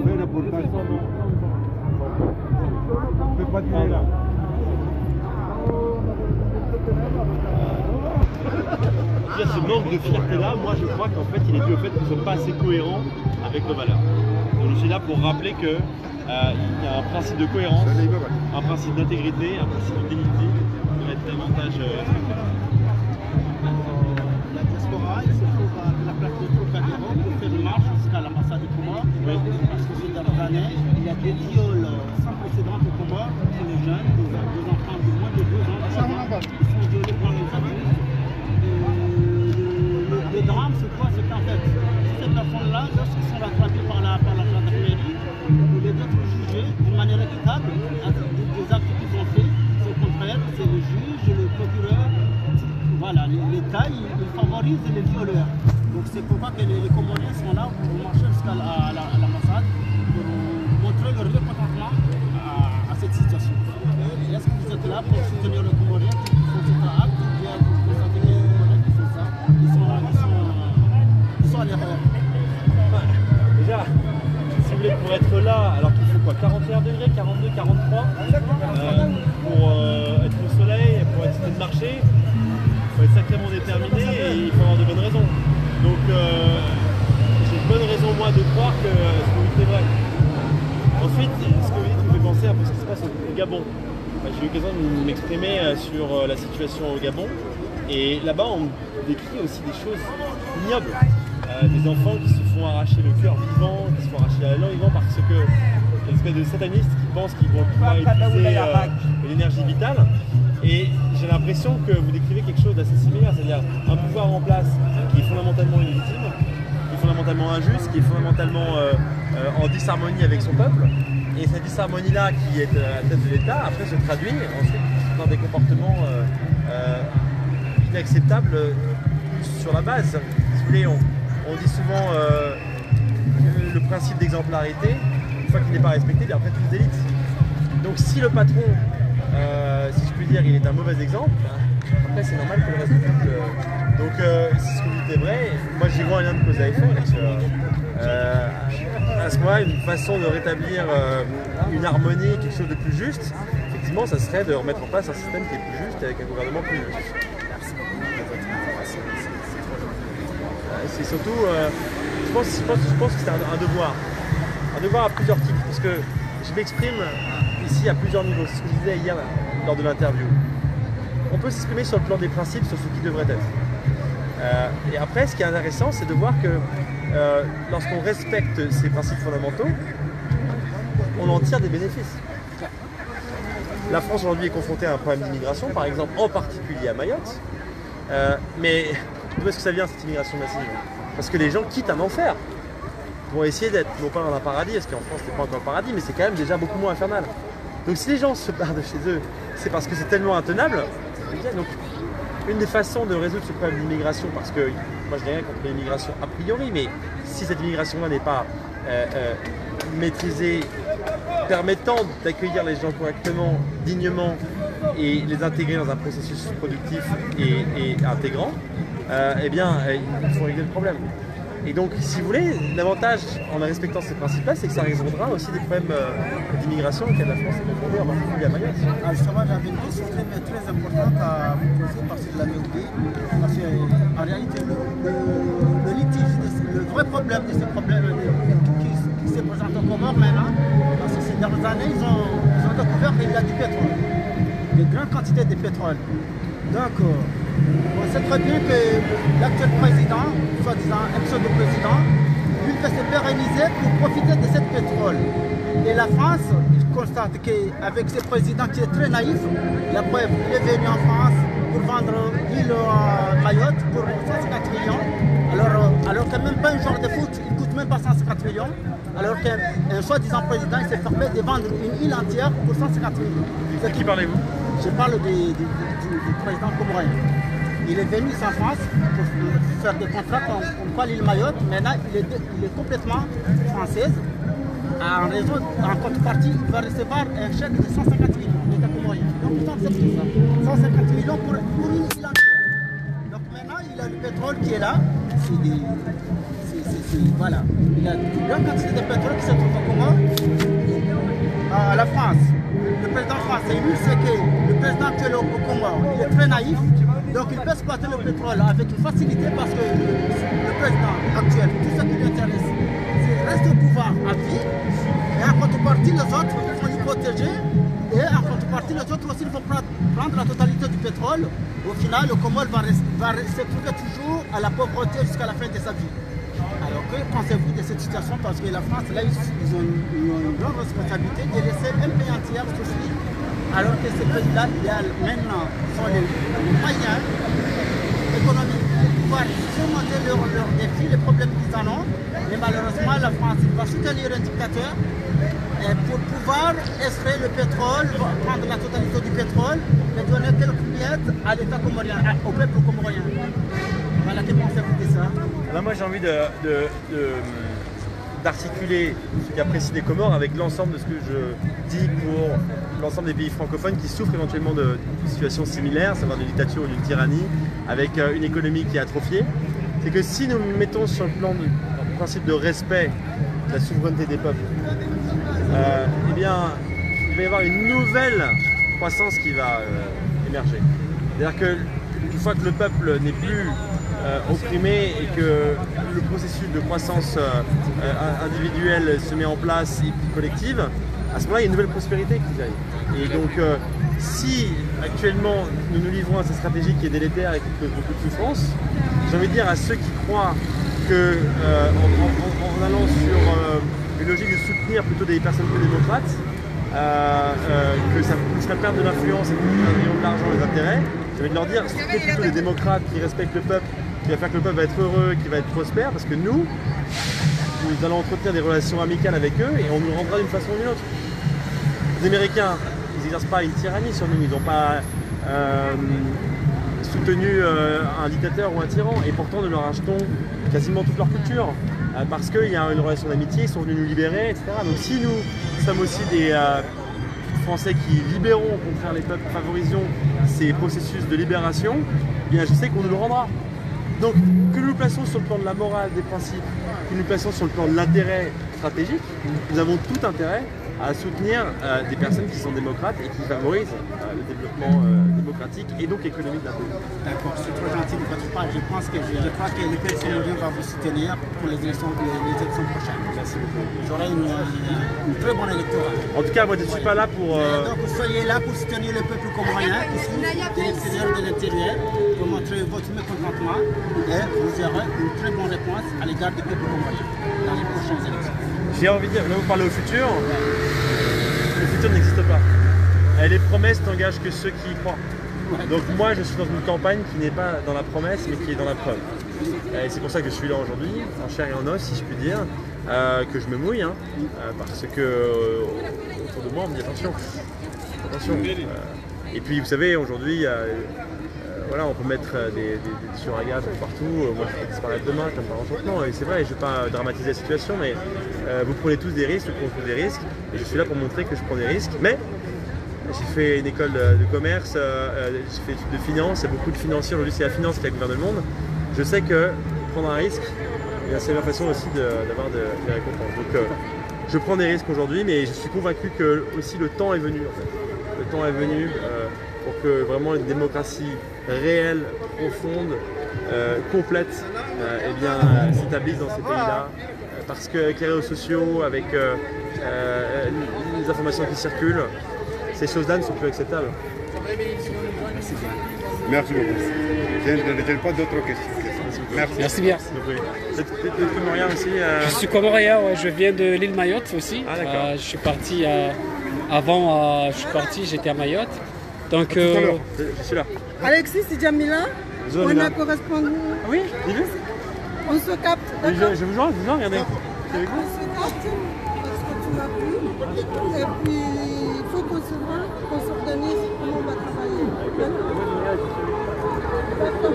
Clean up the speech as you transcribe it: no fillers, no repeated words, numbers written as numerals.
fait le reportage. On ne peut pas tirer là. Ce manque de fierté-là, moi je crois qu'en fait il est dû au fait que nous ne sommes pas assez cohérents avec nos valeurs. Donc je suis là pour rappeler qu'il y a un principe de cohérence, un principe d'intégrité, un principe de dignité qui doit être davantage respecté. La diaspora, il se trouve à la place de Trocadéro pour faire une marche jusqu'à l'ambassade du Comore. Oui. Parce que ces dernières années, il y a des viols sans précédent au Comore pour les jeunes, des enfants de moins de 2 ans, qui sont violés par les adultes. Le drame, c'est quoi? C'est qu'en fait, ces personnes-là, lorsqu'ils sont rattrapés par la gendarmerie, ou les autres jugés d'une manière équitable des actes qu'ils ont faits, c'est au contraire, c'est le juge, le procureur. Voilà, l'État, il favorise les violeurs. Donc c'est pourquoi que les Comoriens sont là pour marcher jusqu'à l'ambassade pour montrer leur mécontentement à cette situation. Est-ce que vous êtes là pour soutenir les Comoriens qui font cet acte ou bien vous constatez les Comoriens qui font ça? Ils sont à l'erreur. Déjà, si vous voulez, pour être là, alors qu'il faut quoi, 41 degrés, 42, 43 pour être au soleil, pour être de marcher, il faut être sacrément déterminé et il faut avoir de bonnes raisons. Donc j'ai de bonnes raisons moi de croire que ce que vous dites est vrai. Ensuite, ce que vous dites me fait penser un peu ce qui se passe au Gabon. J'ai eu l'occasion de m'exprimer sur la situation au Gabon et là-bas on décrit aussi des choses ignobles. Des enfants qui se font arracher le cœur vivant, qui se font arracher la langue vivant parce que une espèce de satanistes qui pensent qu'ils vont pouvoir utiliser l'énergie vitale. Et j'ai l'impression que vous décrivez quelque chose d'assez similaire, c'est-à-dire un pouvoir en place qui est fondamentalement illégitime, qui est fondamentalement injuste, qui est fondamentalement en disharmonie avec son peuple. Et cette disharmonie-là qui est à la tête de l'État, après se traduit ensuite dans des comportements inacceptables sur la base. Si vous voulez, on dit souvent le principe d'exemplarité, une fois qu'il n'est pas respecté, il est après tout d'élite. Donc si le patron, si je puis dire, il est un mauvais exemple, après c'est normal que le reste du peuple... Donc si ce que vous dites est vrai, moi j'y vois un lien de cause à effet. À ce moment-là, une façon de rétablir une harmonie, quelque chose de plus juste, effectivement, ça serait de remettre en place un système qui est plus juste avec un gouvernement plus juste. C'est surtout, je pense que c'est un devoir à plusieurs titres, parce que je m'exprime ici à plusieurs niveaux, c'est ce que je disais hier lors de l'interview. On peut s'exprimer sur le plan des principes, sur ce qui devrait être. Et après, ce qui est intéressant, c'est de voir que lorsqu'on respecte ces principes fondamentaux, on en tire des bénéfices. La France aujourd'hui est confrontée à un problème d'immigration, par exemple, en particulier à Mayotte, mais d'où est-ce que ça vient cette immigration massive? Parce que les gens quittent un enfer pour essayer d'être, non pas dans un paradis, parce qu'en France c'est pas encore un paradis, mais c'est quand même déjà beaucoup moins infernal. Donc si les gens se barrent de chez eux, c'est parce que c'est tellement intenable. Donc une des façons de résoudre ce problème d'immigration, parce que moi je n'ai rien contre l'immigration a priori, mais si cette immigration-là n'est pas maîtrisée, permettant d'accueillir les gens correctement, dignement, et les intégrer dans un processus productif et intégrant, eh bien, il faut régler le problème. Et donc, si vous voulez, l'avantage en respectant ces principes-là, c'est que ça résoudra aussi des problèmes d'immigration auxquels la France est confrontée, en particulier à Mayotte. Justement, j'avais une question très importante à vous poser parce que je l'avais oublié. Parce qu'en réalité, le litige, le vrai problème de ce problème qui se présente au Comores maintenant, parce que ces dernières années, ils ont découvert qu'il y a du pétrole, de grandes quantités de pétrole. Donc, on sait très bien que l'actuel président, soi-disant ex-président, lui fait se pérenniser pour profiter de ce pétrole. Et la France, il constate qu'avec ce président qui est très naïf, la preuve, il est venu en France pour vendre l'île à Mayotte pour 150 millions, alors que même pas un joueur de foot, il ne coûte même pas 150 millions, alors qu'un soi-disant président, il s'est permis de vendre une île entière pour 150 millions. De qui parlez-vous? Je parle du président comorien. Il est venu en France pour faire des contrats comme quoi l'île Mayotte. Maintenant, il est complètement française. En contrepartie, il va recevoir un chèque de 150 millions d'État comorien. Donc, vous acceptez ça. 150 millions pour une île entière. Donc, maintenant, il a le pétrole qui est là. Voilà. Il y a une grande quantité de pétrole qui se trouve au Comores. Donc il peut exploiter le pétrole avec une facilité parce que le président actuel, tout ce qui lui intéresse, c'est rester au pouvoir à vie. Et en contrepartie, les autres, il faut les protéger. Et en contrepartie, les autres aussi, il faut prendre la totalité du pétrole. Au final, le Comore va se trouver toujours à la pauvreté jusqu'à la fin de sa vie. Alors que pensez-vous de cette situation? Parce que la France, là, ils ont une grande responsabilité de laisser un pays entier souffrir. Alors que ces pays-là, maintenant, sont les moyens économiques pour pouvoir surmonter leurs défis, les problèmes qu'ils en ont. Mais malheureusement, la France va soutenir un dictateur pour pouvoir extraire le pétrole, prendre la totalité du pétrole et donner quelques miettes à l'État comorien, au peuple comorien. Voilà, que pensez-vous de ça? Là, moi, j'ai envie d'articuler ce qu'a précisé Comores avec l'ensemble de ce que je dis pour l'ensemble des pays francophones qui souffrent éventuellement de situations similaires, savoir d'une dictature ou d'une tyrannie, avec une économie qui est atrophiée. C'est que si nous mettons sur le plan du principe de respect de la souveraineté des peuples, eh bien, il va y avoir une nouvelle croissance qui va émerger. C'est-à-dire qu'une fois que le peuple n'est plus opprimé et que le processus de croissance individuelle se met en place et puis collective, à ce moment-là, il y a une nouvelle prospérité qui arrive. Et donc, si actuellement nous nous livrons à cette stratégie qui est délétère et qui cause beaucoup de souffrance, j'ai envie de dire à ceux qui croient que en allant sur une logique de soutenir plutôt des personnes plus démocrates, que ça serait perdre de l'influence et de l'argent et des intérêts, j'ai envie de leur dire, soutenez plutôt les démocrates qui respectent le peuple, qui va faire que le peuple va être heureux, qui va être prospère, parce que nous allons entretenir des relations amicales avec eux et on nous rendra d'une façon ou d'une autre. Les Américains, ils n'exercent pas une tyrannie sur nous, ils n'ont pas soutenu un dictateur ou un tyran, et pourtant nous leur achetons quasiment toute leur culture, parce qu'il y a une relation d'amitié, ils sont venus nous libérer, etc. Donc si nous sommes aussi des Français qui libérons au contraire les peuples, favorisons ces processus de libération, eh bien je sais qu'on nous le rendra. Donc que nous nous plaçons sur le plan de la morale, des principes, que nous nous plaçons sur le plan de l'intérêt stratégique, nous avons tout intérêt à soutenir des personnes qui sont démocrates et qui favorisent le développement démocratique et donc économique d'un pays. D'accord, c'est trop gentil de votre part. Je crois que le PSNL va vous soutenir pour les élections prochaines. Merci beaucoup. J'aurai une très bonne électorat. En tout cas, moi je ne suis pas là pour... Donc soyez là pour soutenir le peuple comorien qui souffre de l'extérieur et de l'intérieur, pour montrer votre mécontentement et vous aurez une très bonne réponse à l'égard du peuple comorien dans les prochaines élections. J'ai envie de dire, là vous parlez au futur, le futur n'existe pas. Et les promesses n'engagent que ceux qui y croient. Donc moi je suis dans une campagne qui n'est pas dans la promesse mais qui est dans la preuve. Et c'est pour ça que je suis là aujourd'hui, en chair et en os si je puis dire, que je me mouille, hein, parce que autour de moi on me dit attention. Et puis vous savez aujourd'hui, voilà, on peut mettre des suragages partout, moi je peux disparaître demain comme par enchantement, et c'est vrai, je ne vais pas dramatiser la situation, mais vous prenez tous des risques, on prend tous des risques, et je suis là pour montrer que je prends des risques, mais j'ai fait une école de commerce, j'ai fait études de finance, il y a beaucoup de financiers, aujourd'hui c'est la finance qui gouverne le monde, je sais que prendre un risque, c'est la façon aussi d'avoir des récompenses. Donc je prends des risques aujourd'hui, mais je suis convaincu que aussi le temps est venu en fait. Le temps est venu pour que vraiment une démocratie réelle, profonde, complète, s'établisse dans ces pays-là. Parce qu'avec les réseaux sociaux, avec les informations qui circulent, ces choses-là ne sont plus acceptables. Merci beaucoup. Je n'ai pas d'autres questions. Merci. Merci bien. Vous êtes comorien aussi Je suis comorien, ouais, je viens de l'île Mayotte aussi. Ah, d'accord. Je suis parti avant, j'étais à Mayotte. Donc, je suis là. Alexis, c'est Jamila. Bonjour, On Jamila. a correspondu. Oui, dis-le. On se capte. Je D'accord. vous joins, regardez. C'est avec vous. On se capte parce que tu m'as plu. Et puis, il faut qu'on se voit, qu'on s'organise, comment on va travailler. D'accord.